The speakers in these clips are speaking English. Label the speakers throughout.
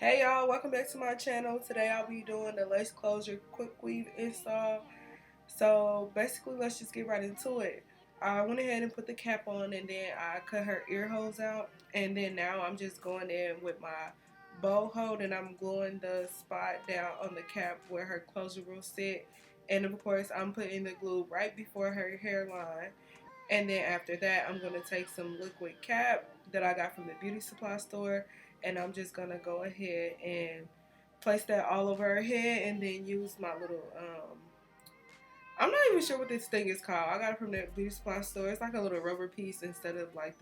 Speaker 1: Hey y'all, welcome back to my channel. Today I'll be doing the lace closure quick weave install. So basically let's just get right into it. I went ahead and put the cap on and then I cut her ear holes out, and then now I'm just going in with my bow hold and I'm gluing the spot down on the cap where her closure will sit, and of course I'm putting the glue right before her hairline. And then after that, I'm going to take some liquid cap that I got from the beauty supply store, and I'm just going to go ahead and place that all over her head, and then use my little, I'm not even sure what this thing is called. I got it from the beauty supply store. It's like a little rubber piece instead of like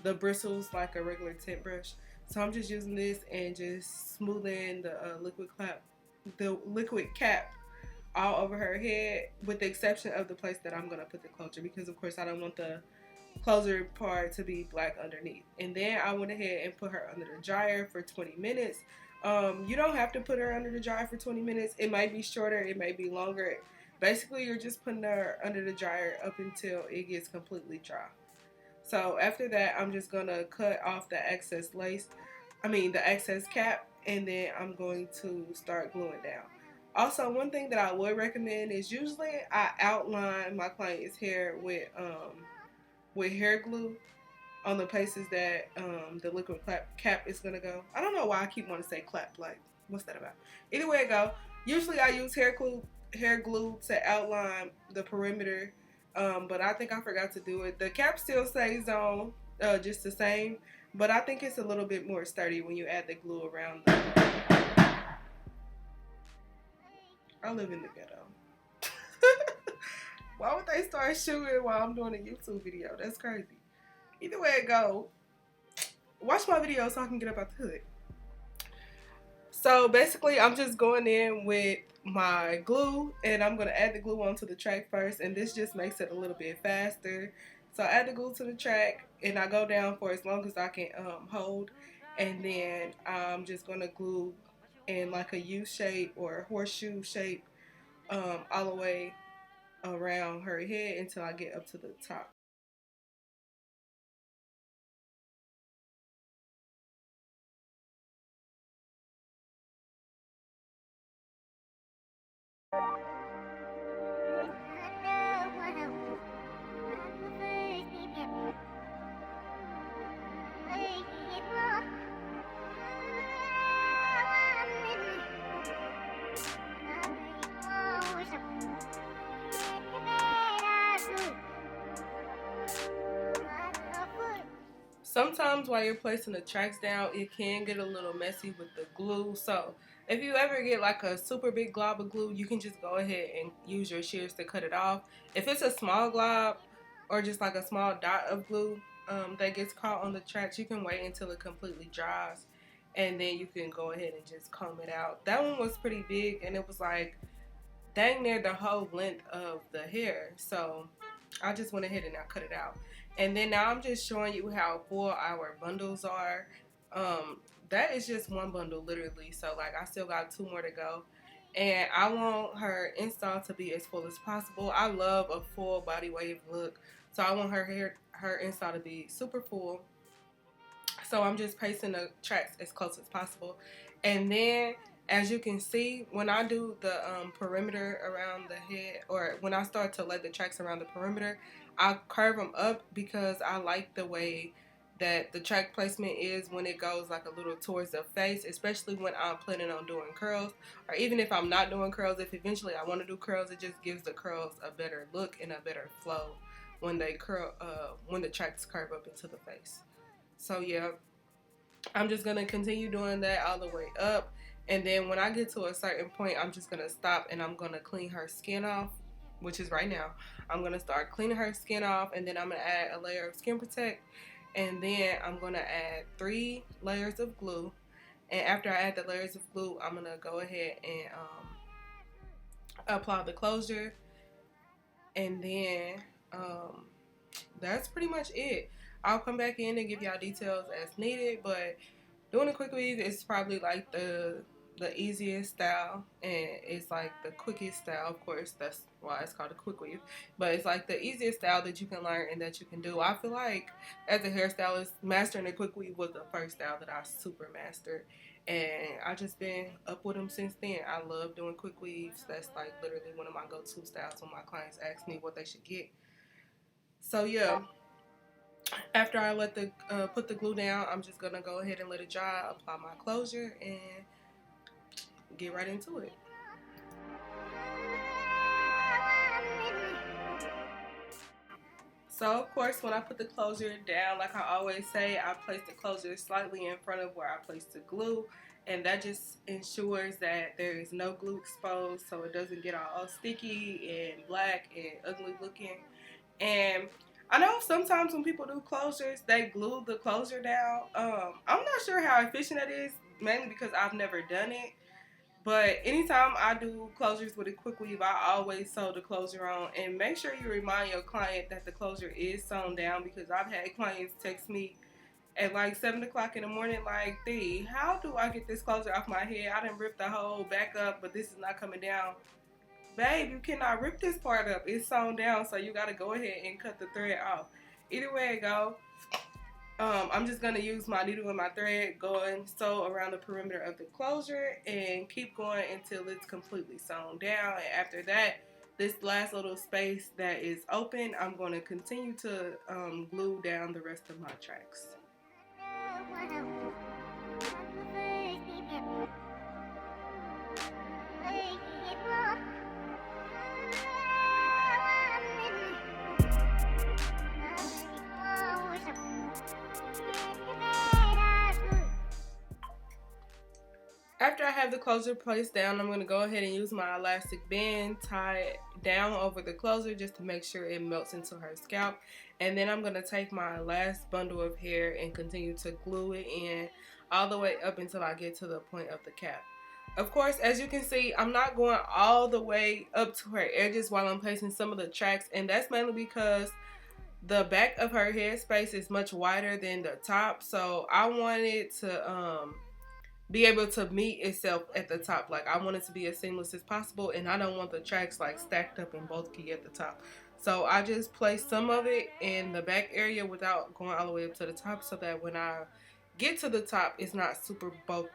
Speaker 1: the bristles like a regular tint brush. So I'm just using this and just smoothing the liquid cap all over her head, with the exception of the place that I'm gonna put the closure, because of course I don't want the closure part to be black underneath. And then I went ahead and put her under the dryer for 20 minutes. You don't have to put her under the dryer for 20 minutes. It might be shorter, it may be longer. Basically, you're just putting her under the dryer up until it gets completely dry. So after that, I'm just gonna cut off the excess the excess cap, and then I'm going to start gluing down. Also, one thing that I would recommend is usually I outline my client's hair with hair glue on the places that the liquid cap is gonna go. I don't know why I keep wanting to say clap. Like, what's that about? Either way it go. Usually I use hair glue to outline the perimeter, but I think I forgot to do it. The cap still stays on just the same, but I think it's a little bit more sturdy when you add the glue around I live in the ghetto. Why would they start shooting while I'm doing a YouTube video? That's crazy. Either way it go, watch my video so I can get up out the hood. So basically, I'm just going in with my glue, and I'm going to add the glue onto the track first, and this just makes it a little bit faster. So I add the glue to the track, and I go down for as long as I can hold, and then I'm just going to glue in like a U shape or a horseshoe shape all the way around her head until I get up to the top. Sometimes while you're placing the tracks down, it can get a little messy with the glue. So if you ever get like a super big glob of glue, you can just go ahead and use your shears to cut it off. If it's a small glob or just like a small dot of glue that gets caught on the tracks, you can wait until it completely dries, and then you can go ahead and just comb it out. That one was pretty big, and it was like dang near the whole length of the hair. So I just went ahead and I cut it out. And then now I'm just showing you how full our bundles are. That is just one bundle literally. So like I still got 2 more to go. And I want her install to be as full as possible. I love a full body wave look. So I want her install to be super full. So I'm just pasting the tracks as close as possible. And then as you can see, when I do the perimeter around the head, or when I start to lay the tracks around the perimeter, I curve them up because I like the way that the track placement is when it goes like a little towards the face, especially when I'm planning on doing curls, or even if I'm not doing curls. If eventually I want to do curls, it just gives the curls a better look and a better flow when they curl, when the tracks curve up into the face. So yeah, I'm just going to continue doing that all the way up. And then when I get to a certain point, I'm just going to stop and I'm going to clean her skin off, which is right now. I'm going to start cleaning her skin off, and then I'm going to add a layer of Skin Protect. And then I'm going to add 3 layers of glue. And after I add the layers of glue, I'm going to go ahead and apply the closure. And then that's pretty much it. I'll come back in and give y'all details as needed, but doing a quick weave is probably like the the easiest style, and it's like the quickest style. Of course, that's why it's called a quick weave. But it's like the easiest style that you can learn and that you can do. I feel like as a hairstylist, mastering the quick weave was the first style that I super mastered, and I just been up with them since then. I love doing quick weaves. That's like literally one of my go-to styles when my clients ask me what they should get. So yeah, after I let the put the glue down, I'm just gonna go ahead and let it dry, apply my closure, and get right into it. So of course, when I put the closure down, like I always say, I place the closure slightly in front of where I placed the glue, and that just ensures that there is no glue exposed, so it doesn't get all sticky and black and ugly looking. And I know sometimes when people do closures, they glue the closure down. I'm not sure how efficient that is, mainly because I've never done it. But anytime I do closures with a quick weave, I always sew the closure on, and make sure you remind your client that the closure is sewn down, because I've had clients text me at like 7 o'clock in the morning like, "Dee, how do I get this closure off my head? I done ripped the whole back up, but this is not coming down." Babe, you cannot rip this part up. It's sewn down, so you got to go ahead and cut the thread off. Either way it go, I'm just going to use my needle and my thread, going sew around the perimeter of the closure and keep going until it's completely sewn down. And after that, this last little space that is open, I'm going to continue to glue down the rest of my tracks. After I have the closure placed down, I'm going to go ahead and use my elastic band, tie it down over the closure just to make sure it melts into her scalp. And then I'm going to take my last bundle of hair and continue to glue it in all the way up until I get to the point of the cap. Of course, as you can see, I'm not going all the way up to her edges while I'm placing some of the tracks, and that's mainly because the back of her head space is much wider than the top, so I wanted to be able to meet itself at the top. Like, I want it to be as seamless as possible, and I don't want the tracks like stacked up and bulky at the top. So I just placed some of it in the back area without going all the way up to the top, so that when I get to the top, it's not super bulky.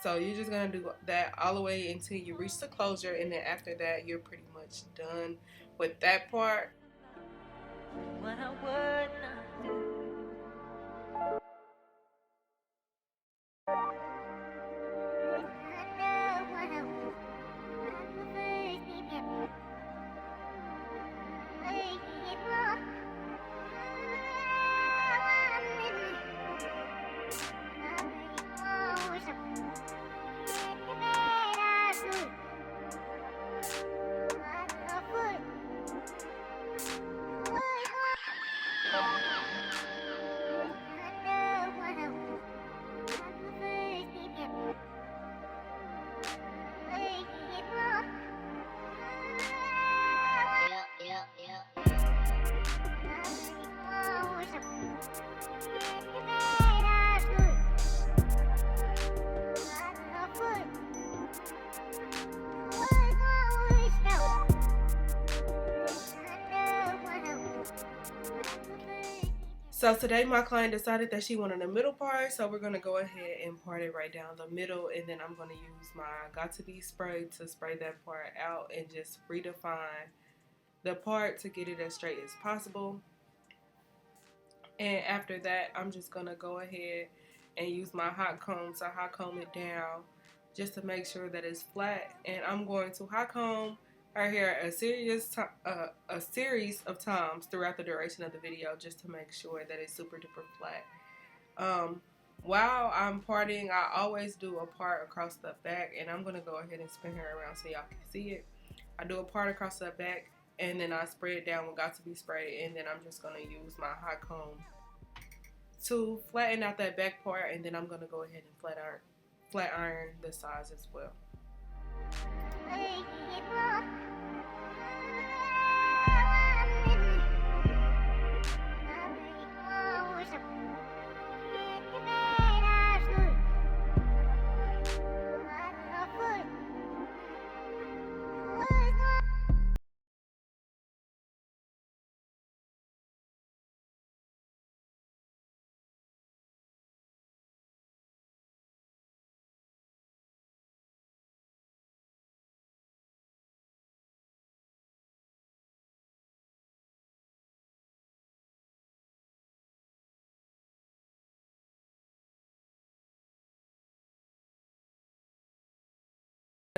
Speaker 1: So you're just gonna do that all the way until you reach the closure, and then after that, you're pretty much done with that part. What I would not do. So today my client decided that she wanted the middle part, so we're going to go ahead and part it right down the middle, and then I'm going to use my Got To Be spray to spray that part out and just redefine the part to get it as straight as possible. And after that, I'm just going to go ahead and use my hot comb to hot comb it down just to make sure that it's flat. And I'm going to hot comb her hair a series of times throughout the duration of the video just to make sure that it's super duper flat. While I'm parting, I always do a part across the back, and I'm going to go ahead and spin her around so y'all can see it. I do a part across the back, and then I spray it down with Got To Be spray, and then I'm just going to use my hot comb to flatten out that back part, and then I'm going to go ahead and flat iron the sides as well.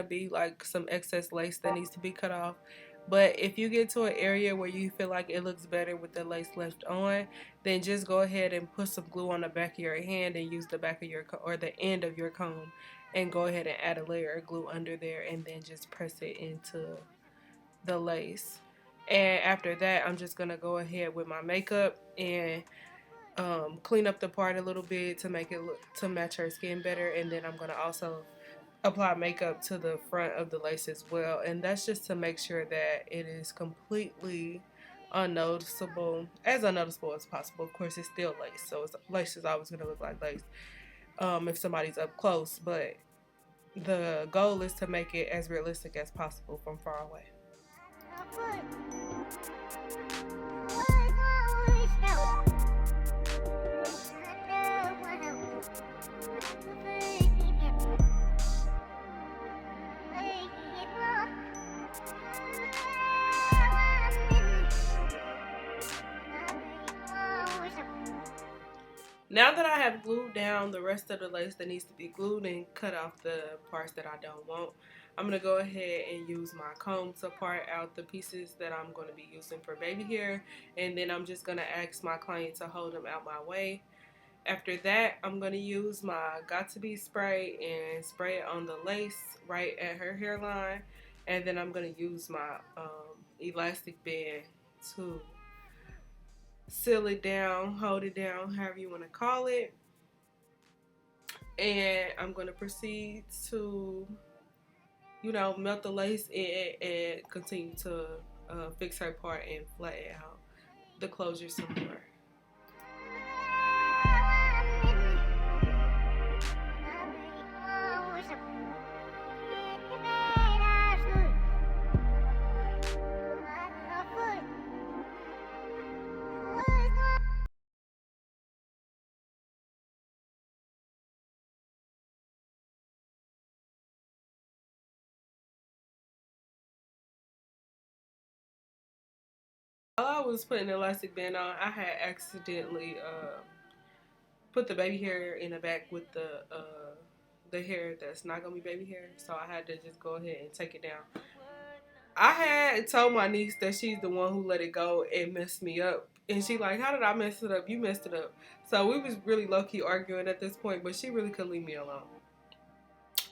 Speaker 1: be like some excess lace that needs to be cut off. But if you get to an area where you feel like it looks better with the lace left on, then just go ahead and put some glue on the back of your hand and use the back of your or the end of your comb and go ahead and add a layer of glue under there and then just press it into the lace. And after that, I'm just gonna go ahead with my makeup and clean up the part a little bit to make it look to match her skin better. And then I'm gonna also apply makeup to the front of the lace as well, and that's just to make sure that it is completely unnoticeable as possible. Of course, it's still lace, so lace is always going to look like lace if somebody's up close, but the goal is to make it as realistic as possible from far away. Now that I have glued down the rest of the lace that needs to be glued and cut off the parts that I don't want, I'm going to go ahead and use my comb to part out the pieces that I'm going to be using for baby hair, and then I'm just going to ask my client to hold them out my way. After that, I'm going to use my Got To Be spray and spray it on the lace right at her hairline, and then I'm going to use my elastic band to seal it down, hold it down, however you want to call it. And I'm going to proceed to, melt the lace in and continue to fix her part and flatten out the closure some more. While I was putting the elastic band on, I had accidentally put the baby hair in the back with the hair that's not gonna be baby hair, so I had to just go ahead and take it down. I had told my niece that she's the one who let it go and messed me up, and she like, how did I mess it up? You messed it up. So we was really low-key arguing at this point, but she really couldn't leave me alone.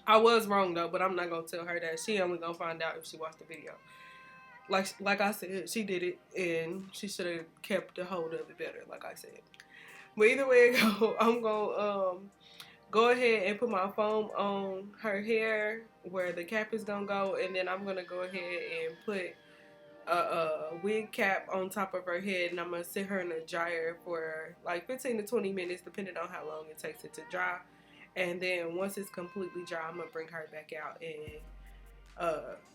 Speaker 1: I was wrong though, but I'm not gonna tell her that. She only gonna find out if she watched the video. Like I said, she did it, and she should have kept the hold of it better, like I said. But either way it go, I'm gonna go ahead and put my foam on her hair where the cap is gonna go, and then I'm gonna go ahead and put a wig cap on top of her head, and I'm gonna sit her in a dryer for like 15 to 20 minutes, depending on how long it takes it to dry. And then once it's completely dry, I'm gonna bring her back out and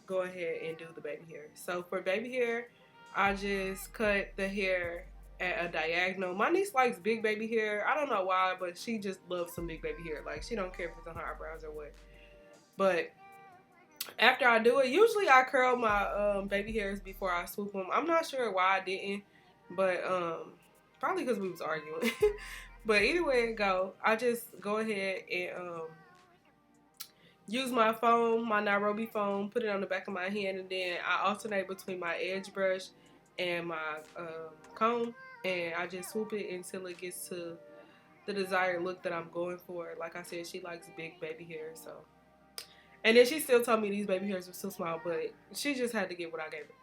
Speaker 1: go ahead and do the baby hair. So for baby hair, I just cut the hair at a diagonal. My niece likes big baby hair. I don't know why, but she just loves some big baby hair. Like, she don't care if it's on her eyebrows or what. But after I do it, usually I curl my baby hairs before I swoop them. I'm not sure why I didn't, but probably because we was arguing. But either way it go, I just go ahead and use my foam, my Nairobi foam, put it on the back of my hand, and then I alternate between my edge brush and my comb, and I just swoop it until it gets to the desired look that I'm going for. Like I said, she likes big baby hair, so. And then she still told me these baby hairs were too small, but she just had to get what I gave her.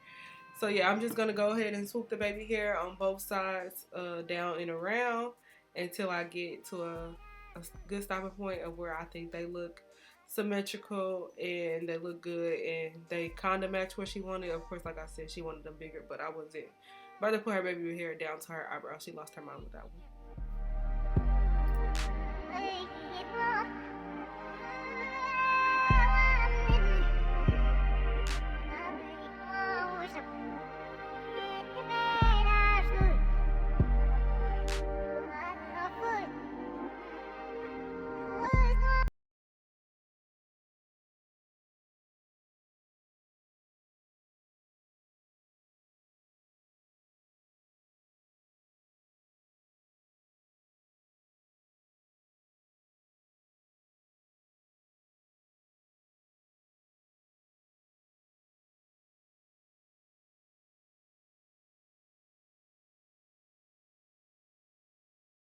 Speaker 1: So yeah, I'm just going to go ahead and swoop the baby hair on both sides, down and around, until I get to a good stopping point of where I think they look symmetrical and they look good and they kind of match what she wanted. Of course, like I said, she wanted them bigger, but I wasn't about to put her baby hair down to her eyebrow. She lost her mind with that one.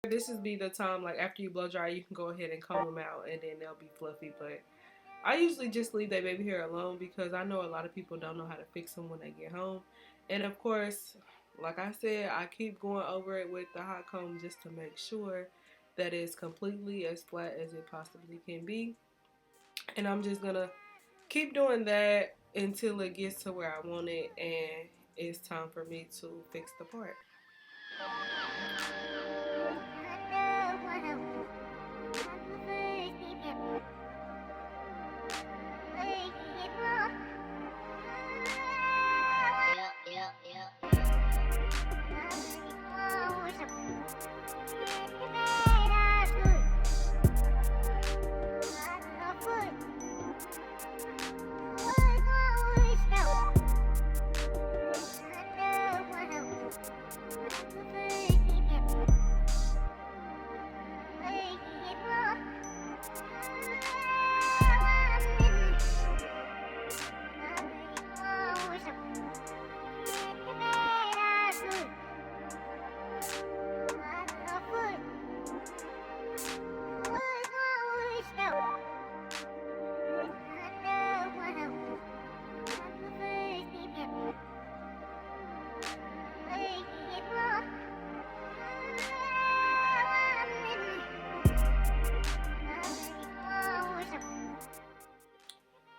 Speaker 1: This is be the time, like after you blow dry, you can go ahead and comb them out and then they'll be fluffy. But I usually just leave that baby hair alone because I know a lot of people don't know how to fix them when they get home. And of course, like I said, I keep going over it with the hot comb just to make sure that it's completely as flat as it possibly can be. And I'm just gonna keep doing that until it gets to where I want it and it's time for me to fix the part.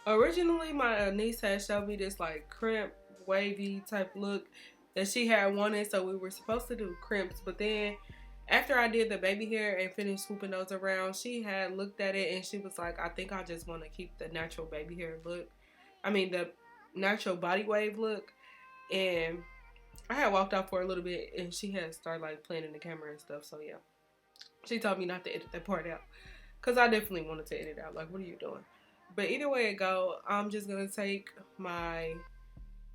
Speaker 1: Originally, my niece had showed me this like crimp, wavy type look that she had wanted, so we were supposed to do crimps. But then, after I did the baby hair and finished swooping those around, she had looked at it and she was like, "I think I just want to keep the natural baby hair look. I mean, the natural body wave look." And I had walked out for a little bit, and she had started like playing in the camera and stuff. So yeah, she told me not to edit that part out, cause I definitely wanted to edit out. Like, what are you doing? But either way it go, I'm just gonna take my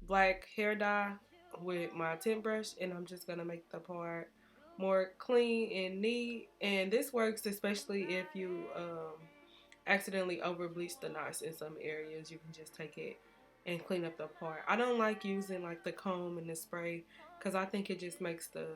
Speaker 1: black hair dye with my tint brush and I'm just gonna make the part more clean and neat. And this works especially if you accidentally over bleach the knots in some areas. You can just take it and clean up the part. I don't like using like the comb and the spray because I think it just makes the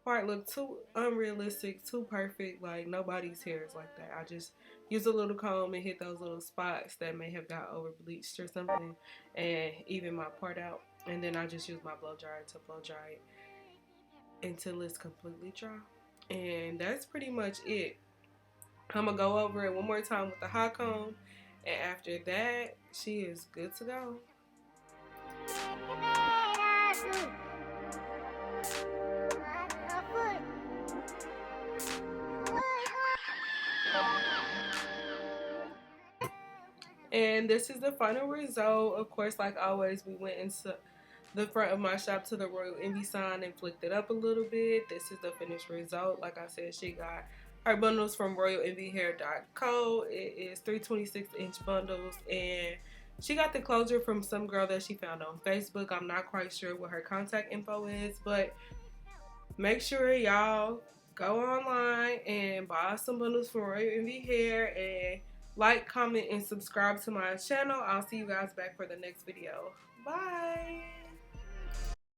Speaker 1: part look too unrealistic, too perfect. Like nobody's hair is like that. I just use a little comb and hit those little spots that may have got over bleached or something and even my part out. And then I just use my blow dryer to blow dry it until it's completely dry. And that's pretty much it. I'm gonna go over it one more time with the hot comb, and after that, she is good to go. And this is the final result. Of course, like always, we went into the front of my shop to the Royal Envy sign and flicked it up a little bit. This is the finished result. Like I said, she got her bundles from royalenvyhair.co. It is 326-inch bundles, and she got the closure from some girl that she found on Facebook. I'm not quite sure what her contact info is, but make sure y'all go online and buy some bundles from Royal Envy Hair and like, comment, and subscribe to my channel. I'll see you guys back for the next video. Bye!